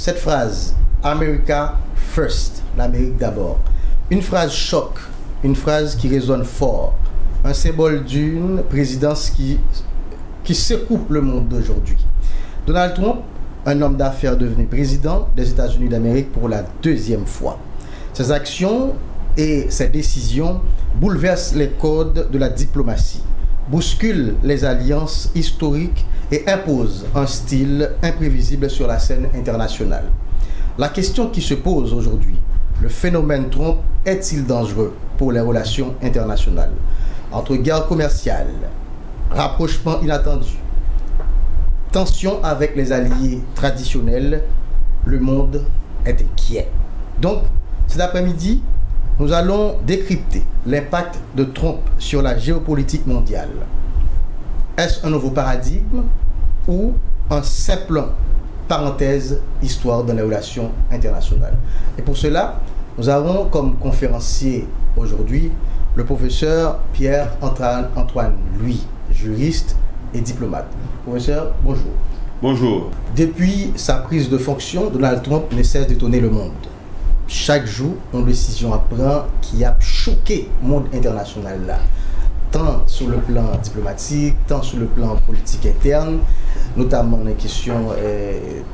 cette phrase « America first », l'Amérique d'abord, une phrase choc, une phrase qui résonne fort, un symbole d'une présidence qui secoue le monde d'aujourd'hui. Donald Trump, un homme d'affaires devenu président des États-Unis d'Amérique pour la deuxième fois. Ses actions et ses décisions bouleversent les codes de la diplomatie, bousculent les alliances historiques et imposent un style imprévisible sur la scène internationale. La question qui se pose aujourd'hui, le phénomène Trump est-il dangereux pour les relations internationales? Entre guerre commerciale, rapprochement inattendu, tension avec les alliés traditionnels, le monde est inquiet. Donc, cet après-midi, nous allons décrypter l'impact de Trump sur la géopolitique mondiale. Est-ce un nouveau paradigme ou un simple parenthèse histoire dans les relations internationales? Et pour cela, nous avons comme conférencier aujourd'hui le professeur Pierre-Antoine Louis, juriste et diplomate. Professeur, bonjour. Bonjour. Depuis sa prise de fonction, Donald Trump ne cesse d'étonner le monde. Chaque jour, une décision prend qui a choqué le monde international là, tant sur le plan diplomatique, tant sur le plan politique interne, notamment les questions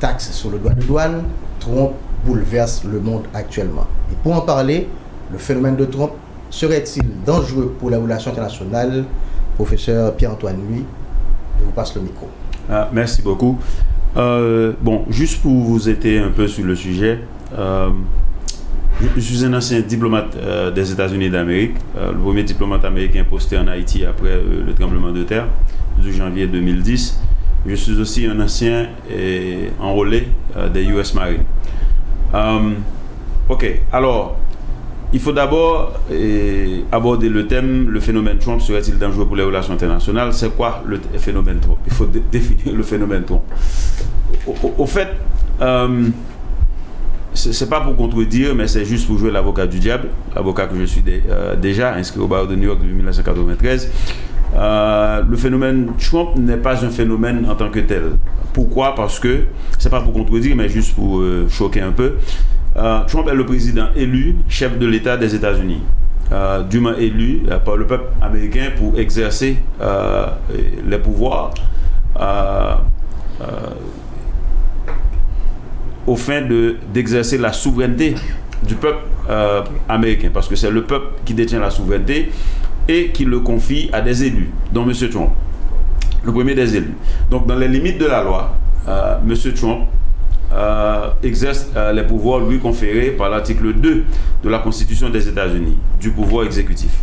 taxes sur le droit de douane. Trump bouleverse le monde actuellement. Et pour en parler, le phénomène de Trump serait-il dangereux pour les relations internationales? Professeur Pierre-Antoine Louis, je vous passe le micro. Merci beaucoup. Juste pour vous aider un peu sur le sujet, je suis un ancien diplomate des États-Unis d'Amérique, le premier diplomate américain posté en Haïti après le tremblement de terre du janvier 2010. Je suis aussi un ancien enrôlé des US Marines. Alors, il faut d'abord aborder le thème, le phénomène Trump serait-il dangereux pour les relations internationales? C'est quoi le phénomène Trump? Il faut définir le phénomène Trump. Au fait, c'est pas pour contredire, mais c'est juste pour jouer l'avocat du diable, l'avocat que je suis déjà inscrit au barreau de New York depuis 1993. Le phénomène Trump n'est pas un phénomène en tant que tel. Pourquoi? Parce que, c'est pas pour contredire, mais juste pour choquer un peu, Trump est le président élu, chef de l'État des États-Unis, dûment élu par le peuple américain pour exercer les pouvoirs au fin d'exercer la souveraineté du peuple américain, parce que c'est le peuple qui détient la souveraineté et qui le confie à des élus, dont M. Trump, le premier des élus. Donc, dans les limites de la loi, M. Trump exerce les pouvoirs lui conférés par l'article 2 de la Constitution des États-Unis, du pouvoir exécutif.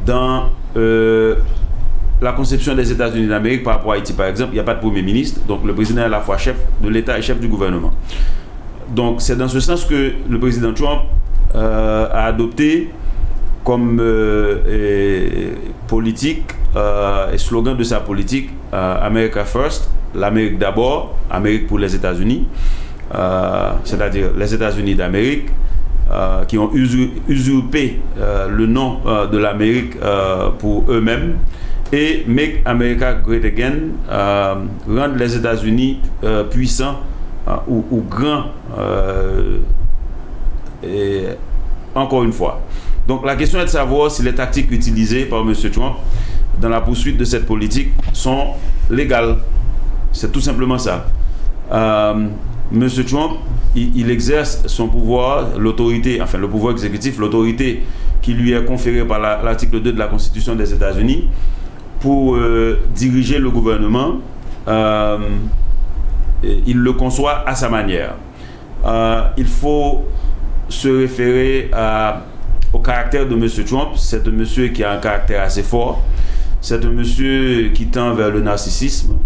Dans la conception des États-Unis d'Amérique par rapport à Haïti, par exemple, il n'y a pas de premier ministre, donc le président est à la fois chef de l'État et chef du gouvernement. Donc c'est dans ce sens que le président Trump a adopté comme politique et slogan de sa politique America First, l'Amérique d'abord, Amérique pour les États-Unis, c'est-à-dire les États-Unis d'Amérique, qui ont usurpé le nom de l'Amérique pour eux-mêmes, et Make America Great Again, rendre les États-Unis puissants ou grands, et encore une fois. Donc la question est de savoir si les tactiques utilisées par M. Trump dans la poursuite de cette politique sont légales. C'est tout simplement ça. M. Trump, il exerce son pouvoir, l'autorité, enfin le pouvoir exécutif, l'autorité qui lui est conférée par l'article 2 de la Constitution des États-Unis pour diriger le gouvernement. Il le conçoit à sa manière. Il faut se référer au caractère de M. Trump. C'est un monsieur qui a un caractère assez fort. C'est un monsieur qui tend vers le narcissisme.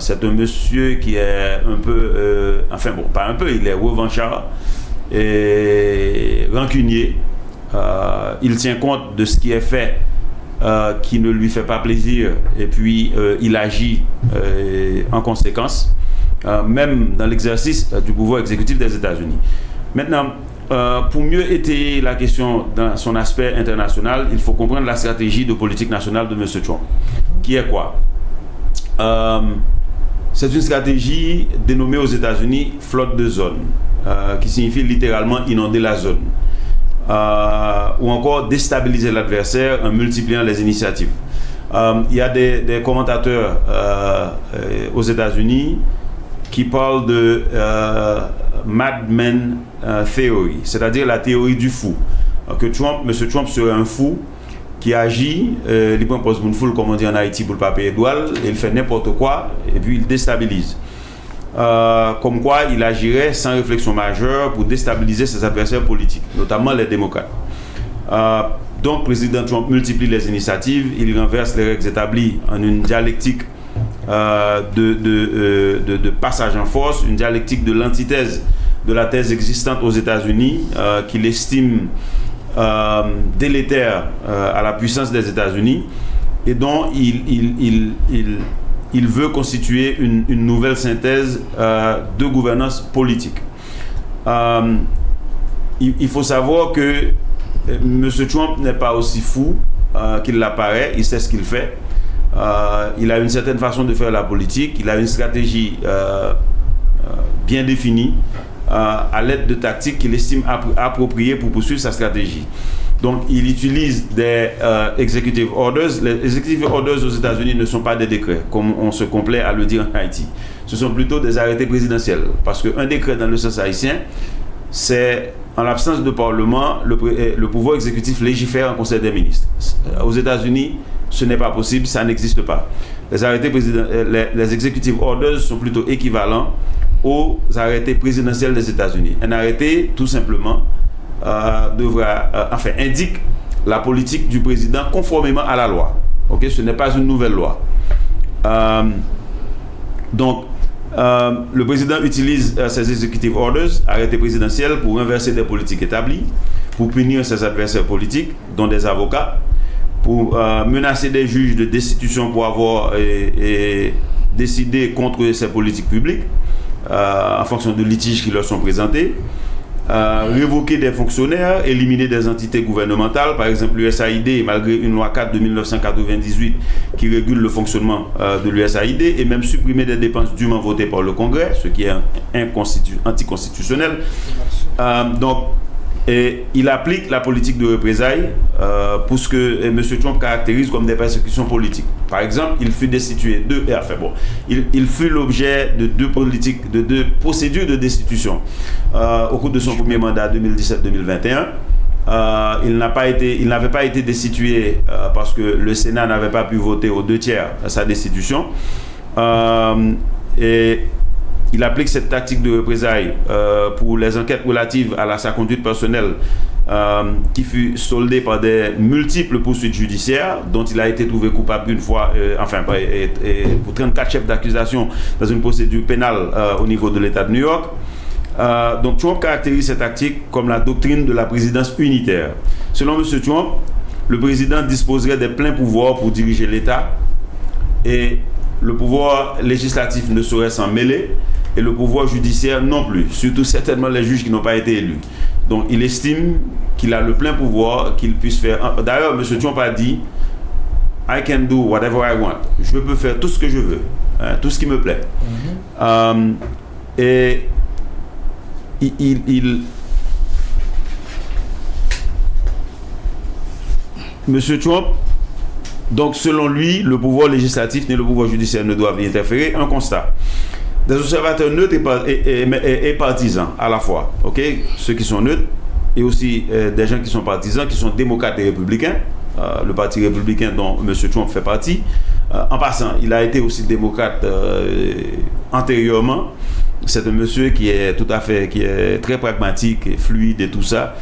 C'est un monsieur qui est un peu, enfin bon, pas un peu, il est revanchard et rancunier. Il tient compte de ce qui est fait, qui ne lui fait pas plaisir, et puis il agit en conséquence, même dans l'exercice du pouvoir exécutif des États-Unis. Maintenant, pour mieux étayer la question dans son aspect international, il faut comprendre la stratégie de politique nationale de M. Trump, qui est quoi? C'est une stratégie dénommée aux États-Unis flotte de zone, qui signifie littéralement inonder la zone, ou encore déstabiliser l'adversaire en multipliant les initiatives. Il y a des commentateurs aux États-Unis qui parlent de Madman Theory, c'est-à-dire la théorie du fou. Que M. Trump serait un fou qui agit, il prend pose une foule, comme on dit en Haïti, pour le papier étoile, et il fait n'importe quoi, et puis il déstabilise. Comme quoi il agirait sans réflexion majeure pour déstabiliser ses adversaires politiques, notamment les démocrates. Donc, le président Trump multiplie les initiatives, il renverse les règles établies en une dialectique de passage en force, une dialectique de l'antithèse de la thèse existante aux États-Unis, qu'il estime délétère à la puissance des États-Unis, et dont il veut constituer une nouvelle synthèse de gouvernance politique. Il faut savoir que M. Trump n'est pas aussi fou qu'il l'apparaît, il sait ce qu'il fait. Il a une certaine façon de faire la politique, il a une stratégie bien définie à l'aide de tactiques qu'il estime appropriées pour poursuivre sa stratégie. Donc il utilise des executive orders. Les executive orders aux États-Unis ne sont pas des décrets, comme on se complaît à le dire en Haïti. Ce sont plutôt des arrêtés présidentiels. Parce qu'un décret dans le sens haïtien, c'est en l'absence de parlement, le pouvoir exécutif légifère en conseil des ministres. Aux États-Unis, ce n'est pas possible, ça n'existe pas. Les arrêtés les executive orders sont plutôt équivalents aux arrêtés présidentiels des États-Unis. Un arrêté, tout simplement, indique la politique du président conformément à la loi. Okay? Ce n'est pas une nouvelle loi. Donc, le président utilise ses executive orders, arrêtés présidentiels, pour renverser des politiques établies, pour punir ses adversaires politiques, dont des avocats, pour menacer des juges de destitution pour avoir décidé contre ces politiques publiques, en fonction de litiges qui leur sont présentés, révoquer des fonctionnaires, éliminer des entités gouvernementales, par exemple l'USAID, malgré une loi 4 de 1998 qui régule le fonctionnement de l'USAID, et même supprimer des dépenses dûment votées par le Congrès, ce qui est anticonstitutionnel. Et il applique la politique de représailles pour ce que M. Trump caractérise comme des persécutions politiques. Par exemple, il fut destitué il fut l'objet de deux procédures de destitution au cours de son premier mandat 2017-2021. Il n'avait pas été destitué parce que le Sénat n'avait pas pu voter aux 2 tiers à sa destitution. Et il applique cette tactique de représailles pour les enquêtes relatives à sa conduite personnelle qui fut soldée par des multiples poursuites judiciaires dont il a été trouvé coupable une fois, pour 34 chefs d'accusation dans une procédure pénale au niveau de l'État de New York. Donc Trump caractérise cette tactique comme la doctrine de la présidence unitaire. Selon M. Trump, le président disposerait des pleins pouvoirs pour diriger l'État et le pouvoir législatif ne saurait s'en mêler et le pouvoir judiciaire non plus, surtout certainement les juges qui n'ont pas été élus. Donc il estime qu'il a le plein pouvoir, qu'il puisse faire... D'ailleurs, M. Trump a dit « I can do whatever I want ». Je peux faire tout ce que je veux, tout ce qui me plaît. Et M. Trump, donc selon lui, le pouvoir législatif ni le pouvoir judiciaire ne doivent y interférer. Un constat. Des observateurs neutres et partisans à la fois. Okay? Ceux qui sont neutres et aussi des gens qui sont partisans, qui sont démocrates et républicains. Le parti républicain dont M. Trump fait partie. En passant, il a été aussi démocrate antérieurement. C'est un monsieur qui est très pragmatique et fluide et tout ça,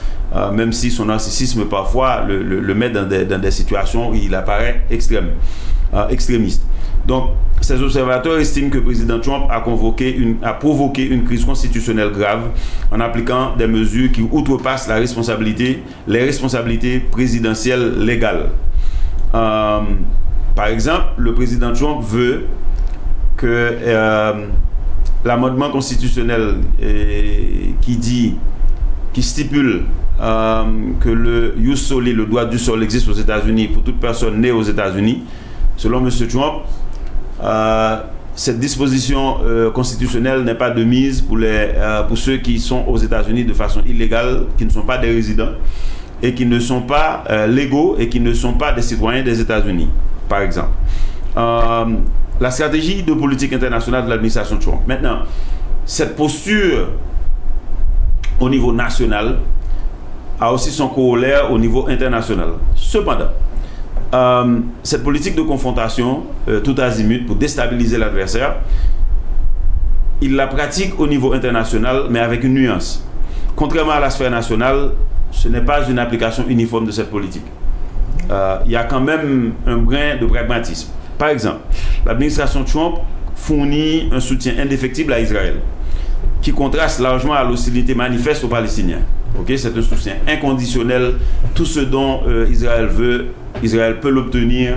même si son narcissisme parfois le met dans des situations où il apparaît extrémiste. Donc, ces observateurs estiment que le président Trump a provoqué une crise constitutionnelle grave en appliquant des mesures qui outrepassent les responsabilités présidentielles légales. Par exemple, le président Trump veut que l'amendement constitutionnel qui stipule que le ius soli, le droit du sol, existe aux États-Unis pour toute personne née aux États-Unis, selon M. Trump, cette disposition constitutionnelle n'est pas de mise pour ceux qui sont aux États-Unis de façon illégale, qui ne sont pas des résidents et qui ne sont pas légaux et qui ne sont pas des citoyens des États-Unis, par exemple. La stratégie de politique internationale de l'administration Trump. Maintenant, cette posture au niveau national a aussi son corollaire au niveau international. Cependant, cette politique de confrontation tout azimut pour déstabiliser l'adversaire, il la pratique au niveau international, mais avec une nuance. Contrairement à la sphère nationale, ce n'est pas une application uniforme de cette politique. Il y a quand même un brin de pragmatisme. Par exemple, l'administration Trump fournit un soutien indéfectible à Israël, qui contraste largement à l'hostilité manifeste aux Palestiniens. Okay? C'est un soutien inconditionnel. Tout ce dont Israël veut, Israël peut l'obtenir.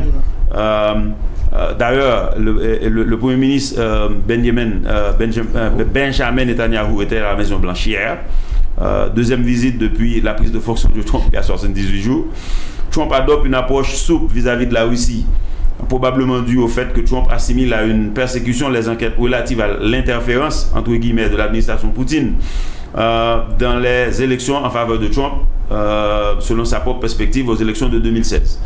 D'ailleurs, le Premier ministre Benjamin Netanyahu était à la Maison-Blanche hier. Deuxième visite depuis la prise de fonction de Trump il y a 78 jours. Trump adopte une approche souple vis-à-vis de la Russie, probablement dû au fait que Trump assimile à une persécution les enquêtes relatives à l'interférence, entre guillemets, de l'administration Poutine dans les élections en faveur de Trump, selon sa propre perspective, aux élections de 2016.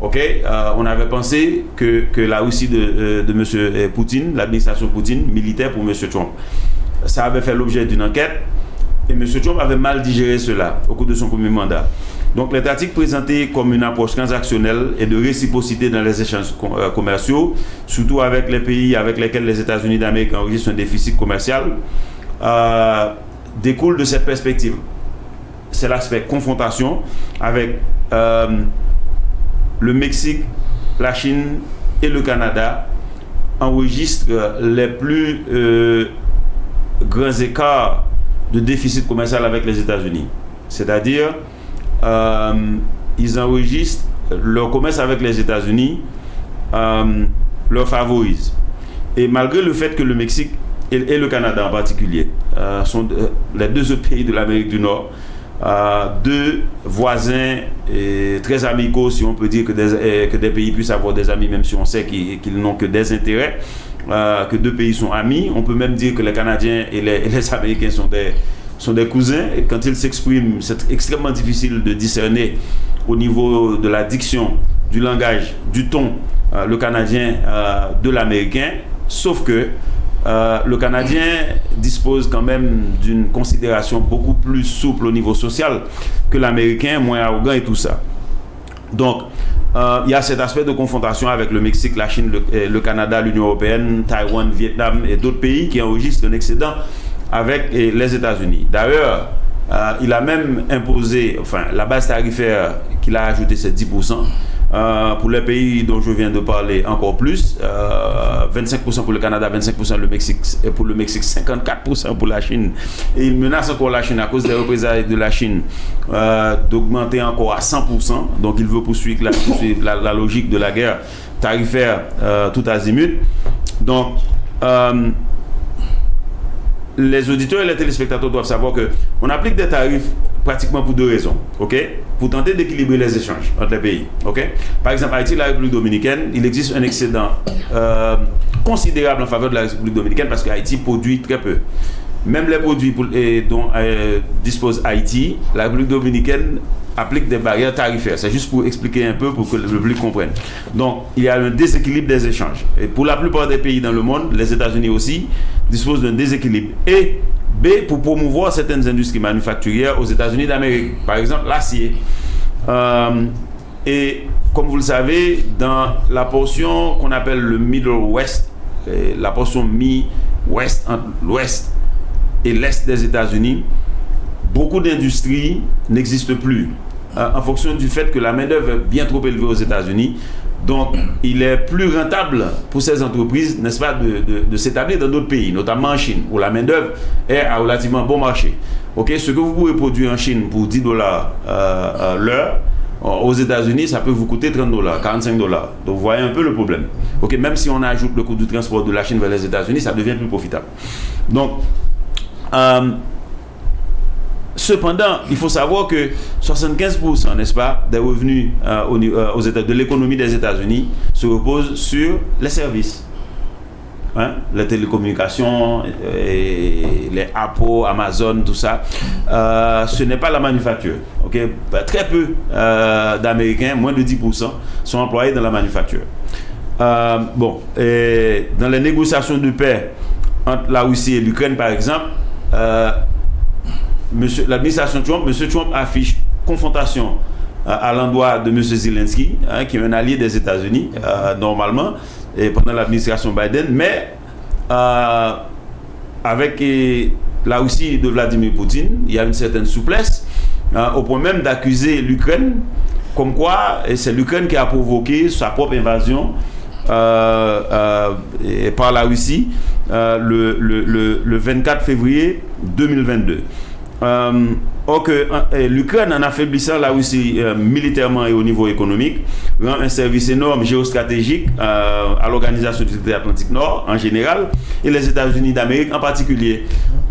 On avait pensé que la Russie de M. Poutine, l'administration Poutine, militait pour M. Trump. Ça avait fait l'objet d'une enquête et M. Trump avait mal digéré cela au cours de son premier mandat. Donc les tactiques présentées comme une approche transactionnelle et de réciprocité dans les échanges commerciaux, surtout avec les pays avec lesquels les États-Unis d'Amérique enregistrent un déficit commercial, découlent de cette perspective. C'est l'aspect confrontation avec le Mexique, la Chine et le Canada enregistrent les plus grands écarts de déficit commercial avec les États-Unis. C'est-à-dire, ils enregistrent leur commerce avec les États-Unis leur favorise. Et malgré le fait que le Mexique et le Canada en particulier sont les deux autres pays de l'Amérique du Nord, deux voisins très amicaux, si on peut dire que des pays puissent avoir des amis, même si on sait qu'ils n'ont que des intérêts, que deux pays sont amis. On peut même dire que les Canadiens et les Américains sont des cousins. Et quand ils s'expriment, c'est extrêmement difficile de discerner au niveau de la diction, du langage, du ton, le Canadien de l'Américain, sauf que le Canadien dispose quand même d'une considération beaucoup plus souple au niveau social que l'Américain, moins arrogant et tout ça. Donc, il y a cet aspect de confrontation avec le Mexique, la Chine, le Canada, l'Union européenne, Taïwan, Vietnam et d'autres pays qui enregistrent un excédent avec les États-Unis. D'ailleurs, il a même imposé, la base tarifaire qu'il a ajoutée, c'est 10%. Pour les pays dont je viens de parler, encore plus, 25% pour le Canada, 25% pour le Mexique, 54% pour la Chine. Et il menace encore la Chine à cause des représailles de la Chine d'augmenter encore à 100%. Donc il veut poursuivre la logique de la guerre tarifaire tout azimut. Donc les auditeurs et les téléspectateurs doivent savoir qu'on applique des tarifs pratiquement pour deux raisons, pour tenter d'équilibrer les échanges entre les pays, Par exemple, Haïti et la République dominicaine, il existe un excédent considérable en faveur de la République dominicaine parce qu'Haïti produit très peu. Même les produits dont dispose Haïti, la République dominicaine applique des barrières tarifaires. C'est juste pour expliquer un peu pour que le public comprenne. Donc, il y a un déséquilibre des échanges. Et pour la plupart des pays dans le monde, les États-Unis aussi, disposent d'un déséquilibre. Et B, pour promouvoir certaines industries manufacturières aux États-Unis d'Amérique. Par exemple, l'acier. Et comme vous le savez, dans la portion qu'on appelle le Middle West, la portion mi-ouest entre l'ouest et l'est des États-Unis, beaucoup d'industries n'existent plus en fonction du fait que la main-d'œuvre est bien trop élevée aux États-Unis. Donc, il est plus rentable pour ces entreprises, n'est-ce pas, de s'établir dans d'autres pays, notamment en Chine, où la main-d'œuvre est à relativement bon marché. Ce que vous pouvez produire en Chine pour $10 l'heure, aux États-Unis, ça peut vous coûter $30, $45. Donc, vous voyez un peu le problème. Même si on ajoute le coût du transport de la Chine vers les États-Unis, ça devient plus profitable. Donc, cependant, il faut savoir que 75%, n'est-ce pas, des revenus de l'économie des États-Unis se reposent sur les services. les télécommunications, et les Apple, Amazon, tout ça, ce n'est pas la manufacture. Okay? Très peu d'Américains, moins de 10%, sont employés dans la manufacture. Et dans les négociations de paix entre la Russie et l'Ukraine, par exemple, l'administration Trump, M. Trump affiche confrontation à l'endroit de M. Zelensky, qui est un allié des États-Unis, normalement, et pendant l'administration Biden, mais avec la Russie de Vladimir Poutine, il y a une certaine souplesse, au point même d'accuser l'Ukraine, comme quoi c'est l'Ukraine qui a provoqué sa propre invasion par la Russie le 24 février 2022. L'Ukraine, en affaiblissant la Russie militairement et au niveau économique, rend un service énorme géostratégique à l'Organisation du traité Atlantique Nord en général et les États-Unis d'Amérique en particulier.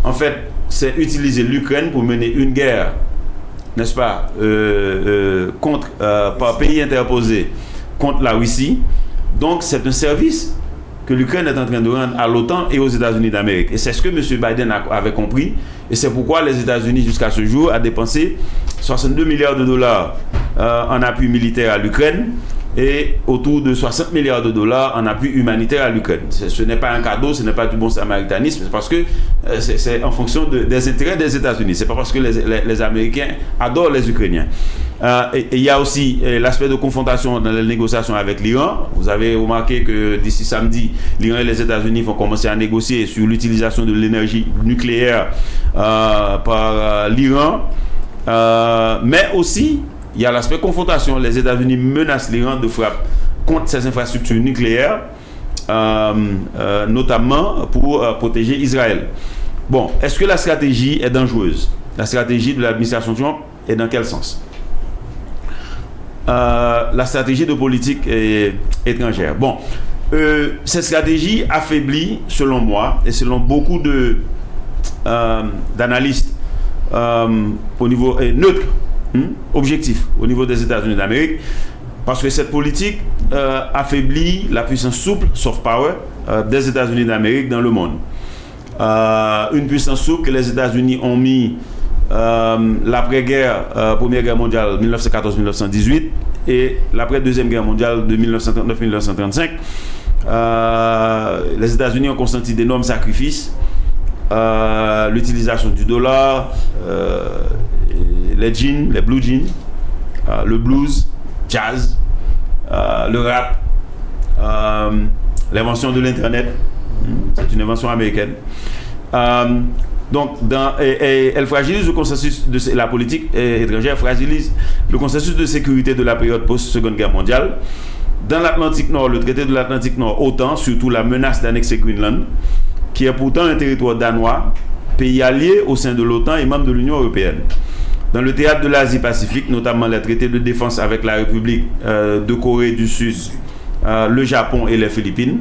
En fait, c'est utiliser l'Ukraine pour mener une guerre, n'est-ce pas, par pays interposé contre la Russie. Donc, c'est un service que l'Ukraine est en train de rendre à l'OTAN et aux États-Unis d'Amérique. Et c'est ce que M. Biden avait compris. Et c'est pourquoi les États-Unis, jusqu'à ce jour, a dépensé 62 milliards de dollars en appui militaire à l'Ukraine et autour de 60 milliards de dollars en appui humanitaire à l'Ukraine. Ce n'est pas un cadeau, ce n'est pas du bon samaritanisme, c'est parce que c'est en fonction des intérêts des États-Unis. C'est pas parce que les Américains adorent les Ukrainiens. Et il y a aussi l'aspect de confrontation dans les négociations avec l'Iran. Vous avez remarqué que d'ici samedi, l'Iran et les États-Unis vont commencer à négocier sur l'utilisation de l'énergie nucléaire par l'Iran. Mais aussi, il y a l'aspect confrontation. Les États-Unis menacent l'Iran de frappe contre ses infrastructures nucléaires, notamment pour protéger Israël. Bon, est-ce que la stratégie est dangereuse? La stratégie de l'administration Trump est dans quel sens? La stratégie de politique étrangère. Bon, cette stratégie affaiblit, selon moi, et selon beaucoup d'analystes au niveau neutre, objectif, au niveau des États-Unis d'Amérique, parce que cette politique affaiblit la puissance souple, soft power, des États-Unis d'Amérique dans le monde. Une puissance souple que les États-Unis ont mis l'après-guerre, Première Guerre mondiale 1914-1918 et l'après-Deuxième Guerre mondiale de 1939-1935. Les États-Unis ont consenti d'énormes sacrifices, l'utilisation du dollar, les jeans, les blue jeans, le blues, jazz, le rap, l'invention de l'internet, c'est une invention américaine. Donc, elle fragilise le consensus de la politique étrangère, fragilise le consensus de sécurité de la période post-Seconde Guerre mondiale. Dans l'Atlantique Nord, le traité de l'Atlantique Nord, OTAN, surtout la menace d'annexer Greenland, qui est pourtant un territoire danois, pays allié au sein de l'OTAN et membre de l'Union européenne. Dans le théâtre de l'Asie-Pacifique, notamment les traités de défense avec la République de Corée du Sud, le Japon et les Philippines.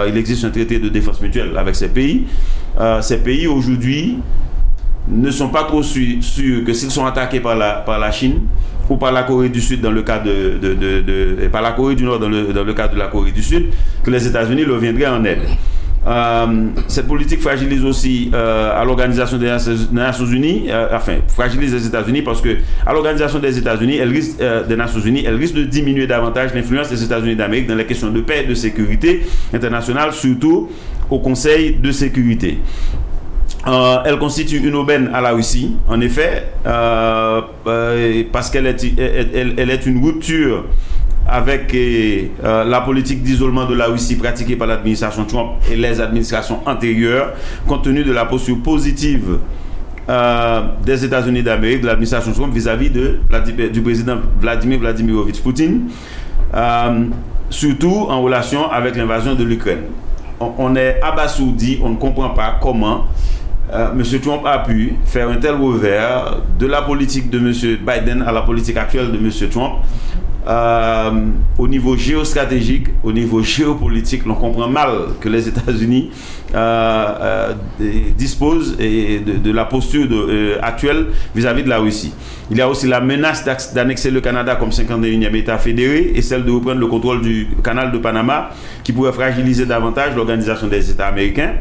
Il existe un traité de défense mutuelle avec ces pays. Ces pays aujourd'hui ne sont pas trop sûrs que s'ils sont attaqués par la Chine ou par la Corée du Sud dans le cas par la Corée du Nord dans le cas de la Corée du Sud, que les États-Unis leur viendraient en aide. Cette politique fragilise aussi à l'Organisation des Nations Unies, fragilise les États-Unis parce que à l'Organisation des États-Unis, des Nations Unies, elle risque de diminuer davantage l'influence des États-Unis d'Amérique dans les questions de paix et de sécurité internationale, surtout au Conseil de sécurité. Elle constitue une aubaine à la Russie, en effet, parce qu'elle est une rupture avec la politique d'isolement de la Russie pratiquée par l'administration Trump et les administrations antérieures, compte tenu de la posture positive des États-Unis d'Amérique, de l'administration Trump vis-à-vis du président Vladimir Vladimirovitch Poutine, surtout en relation avec l'invasion de l'Ukraine. On est abasourdi, on ne comprend pas comment M. Trump a pu faire un tel revers de la politique de M. Biden à la politique actuelle de M. Trump, au niveau géostratégique, au niveau géopolitique, on comprend mal que les États-Unis disposent de la posture actuelle vis-à-vis de la Russie. Il y a aussi la menace d'annexer le Canada comme 51e État fédéré et celle de reprendre le contrôle du canal de Panama qui pourrait fragiliser davantage l'organisation des États américains.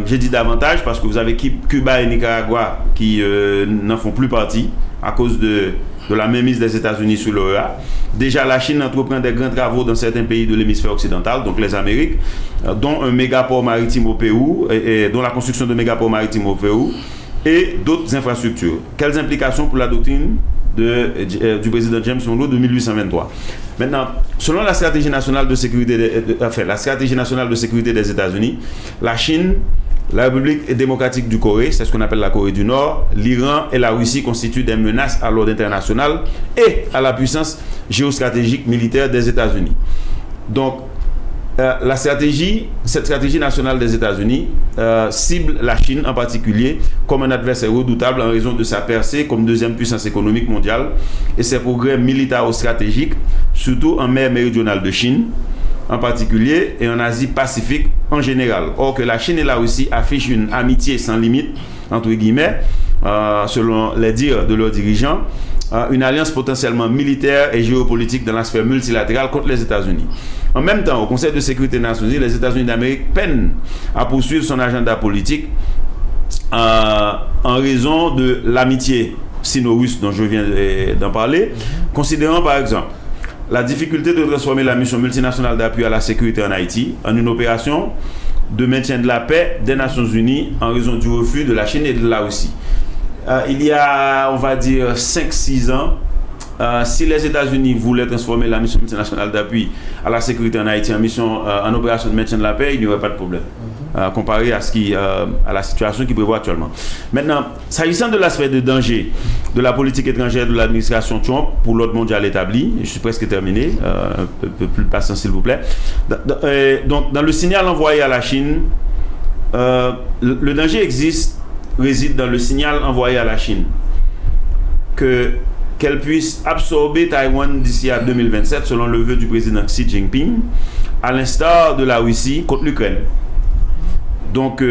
J'ai dit davantage parce que vous avez Cuba et Nicaragua qui n'en font plus partie à cause de la mainmise des États-Unis sur l'OEA. Déjà, la Chine entreprend des grands travaux dans certains pays de l'hémisphère occidental, donc les Amériques, dont un mégaport maritime au Pérou, et dont la construction de mégaports maritimes au Pérou, et d'autres infrastructures. Quelles implications pour la doctrine du président James Monroe de 1823? Maintenant, selon la stratégie nationale de sécurité des États-Unis, la Chine, la République démocratique du Corée, c'est ce qu'on appelle la Corée du Nord, l'Iran et la Russie constituent des menaces à l'ordre international et à la puissance géostratégique militaire des États-Unis. Donc, cette stratégie nationale des États-Unis cible la Chine en particulier comme un adversaire redoutable en raison de sa percée comme deuxième puissance économique mondiale et ses progrès militaro-stratégiques, surtout en mer méridionale de Chine en particulier et en Asie-Pacifique en général. Or que la Chine et la Russie affichent une amitié sans limite, entre guillemets, selon les dires de leurs dirigeants, une alliance potentiellement militaire et géopolitique dans la sphère multilatérale contre les États-Unis. En même temps, au Conseil de sécurité des Nations Unies, les États-Unis d'Amérique peinent à poursuivre son agenda politique en raison de l'amitié sino-russe dont je viens d'en parler, considérant par exemple la difficulté de transformer la mission multinationale d'appui à la sécurité en Haïti en une opération de maintien de la paix des Nations Unies en raison du refus de la Chine et de la Russie. Il y a, on va dire, 5-6 ans, si les États-Unis voulaient transformer la mission multinationale d'appui à la sécurité en Haïti en opération de maintien de la paix, il n'y aurait pas de problème, comparé à la situation qui prévoit actuellement. Maintenant, s'agissant de l'aspect de danger de la politique étrangère de l'administration Trump pour l'ordre mondial établi, je suis presque terminé, un peu plus patient s'il vous plaît. Donc, dans le signal envoyé à la Chine, le danger réside dans le signal envoyé à la Chine qu'elle puisse absorber Taïwan d'ici à 2027 selon le vœu du président Xi Jinping, à l'instar de la Russie contre l'Ukraine. Donc,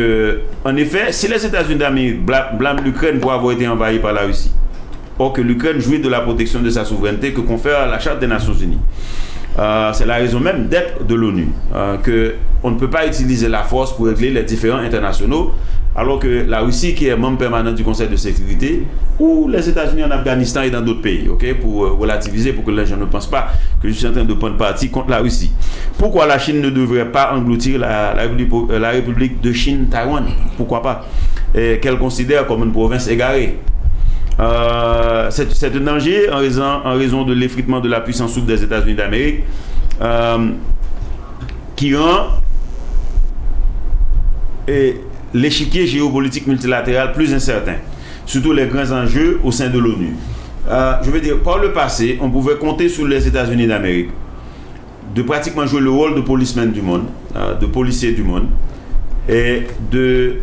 en effet, si les États-Unis d'Amérique blâment l'Ukraine pour avoir été envahie par la Russie, or que l'Ukraine jouit de la protection de sa souveraineté que confère la Charte des Nations Unies, c'est la raison même d'être de l'ONU, qu'on ne peut pas utiliser la force pour régler les différends internationaux, alors que la Russie, qui est membre permanent du Conseil de sécurité, ou les États-Unis en Afghanistan et dans d'autres pays, pour relativiser, pour que les gens ne pensent pas que je suis en train de prendre parti contre la Russie. Pourquoi la Chine ne devrait pas engloutir la République de Chine, Taïwan? Pourquoi pas? Qu'elle considère comme une province égarée. C'est un danger en raison de l'effritement de la puissance souple des États-Unis d'Amérique qui rend l'échiquier géopolitique multilatéral plus incertain, surtout les grands enjeux au sein de l'ONU. Je veux dire, par le passé, on pouvait compter sur les États-Unis d'Amérique de pratiquement jouer le rôle de policeman du monde, de policier du monde, et de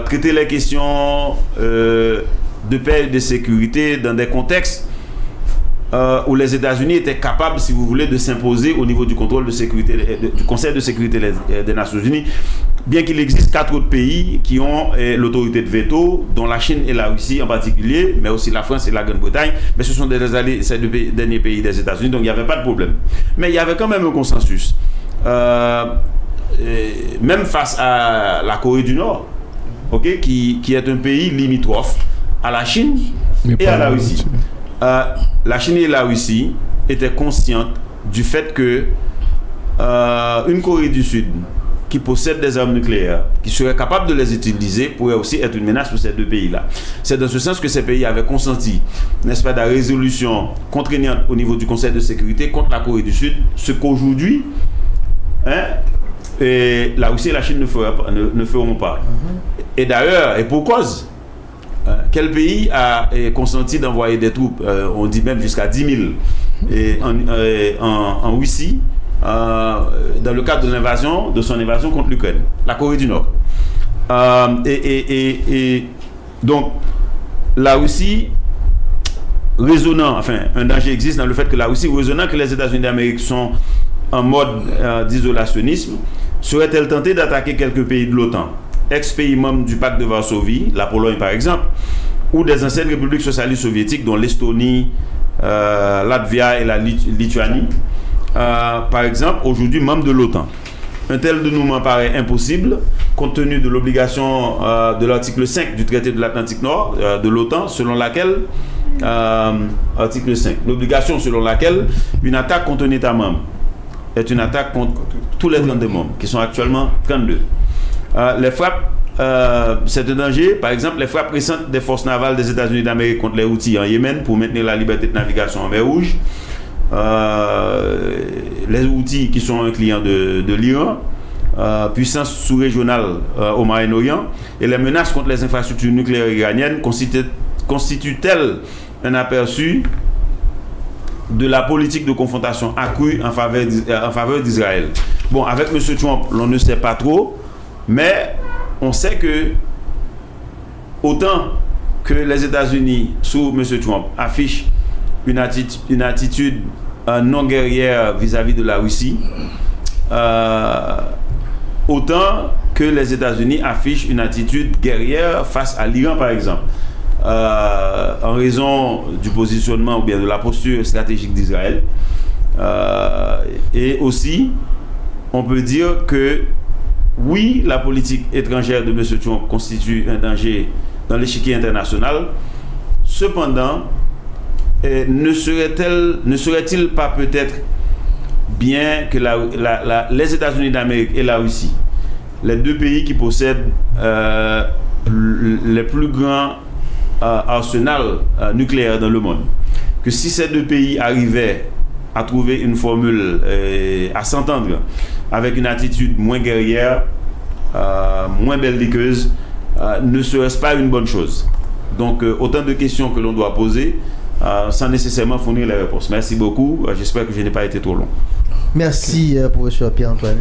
traiter les questions de paix et de sécurité dans des contextes où les États-Unis étaient capables, si vous voulez, de s'imposer au niveau du contrôle de sécurité, du Conseil de sécurité des Nations Unies, bien qu'il existe 4 autres pays qui ont l'autorité de veto, dont la Chine et la Russie en particulier, mais aussi la France et la Grande-Bretagne, mais ce sont des alliés, ces deux derniers pays des États-Unis, donc il n'y avait pas de problème. Mais il y avait quand même un consensus, même face à la Corée du Nord, qui est un pays limitrophe à la Chine et à la Russie. La Chine et la Russie étaient conscientes du fait que une Corée du Sud qui possède des armes nucléaires, qui serait capable de les utiliser, pourrait aussi être une menace pour ces deux pays-là. C'est dans ce sens que ces pays avaient consenti, n'est-ce pas, la résolution contraignante au niveau du Conseil de sécurité contre la Corée du Sud, ce qu'aujourd'hui, et la Russie et la Chine ne feront pas. Et d'ailleurs, et pour cause, quel pays a consenti d'envoyer des troupes, on dit même jusqu'à 10 000 en Russie, dans le cadre de son invasion contre l'Ukraine, la Corée du Nord. Et donc, la Russie raisonnant, enfin, un danger existe dans le fait que la Russie, raisonnant que les États-Unis d'Amérique sont en mode d'isolationnisme, serait-elle tentée d'attaquer quelques pays de l'OTAN, ex-pays membres du pacte de Varsovie, la Pologne par exemple, ou des anciennes républiques socialistes soviétiques, dont l'Estonie, Latvia et la Lituanie, par exemple, aujourd'hui membres de l'OTAN. Un tel dénouement paraît impossible, compte tenu de l'obligation de l'article 5 du traité de l'Atlantique Nord de l'OTAN, selon laquelle, article 5, l'obligation selon laquelle une attaque contre un État membre est une attaque contre tous les 32 membres, qui sont actuellement 32. Les frappes, c'est un danger, par exemple, les frappes récentes des forces navales des États-Unis d'Amérique contre les Houthis en Yémen pour maintenir la liberté de navigation en mer Rouge. Les Houthis qui sont un client de l'Iran, puissance sous-régionale au Moyen-Orient, et les menaces contre les infrastructures nucléaires iraniennes constituent-elles un aperçu de la politique de confrontation accrue en faveur d'Israël? Bon, avec M. Trump, l'on ne sait pas trop, mais on sait que autant que les États-Unis, sous M. Trump, affichent une attitude non guerrière vis-à-vis de la Russie, autant que les États-Unis affichent une attitude guerrière face à l'Iran, par exemple, en raison du positionnement ou bien de la posture stratégique d'Israël. Et aussi, on peut dire que oui, la politique étrangère de M. Trump constitue un danger dans l'échiquier international. Cependant, ne serait-il pas peut-être bien que les États-Unis d'Amérique et la Russie, les deux pays qui possèdent les plus grands arsenals nucléaires dans le monde, que si ces deux pays arrivaient à trouver une formule, à s'entendre avec une attitude moins guerrière, moins belliqueuse, ne serait-ce pas une bonne chose? Donc, autant de questions que l'on doit poser sans nécessairement fournir les réponses. Merci beaucoup. J'espère que je n'ai pas été trop long. Merci, professeur Pierre-Antoine.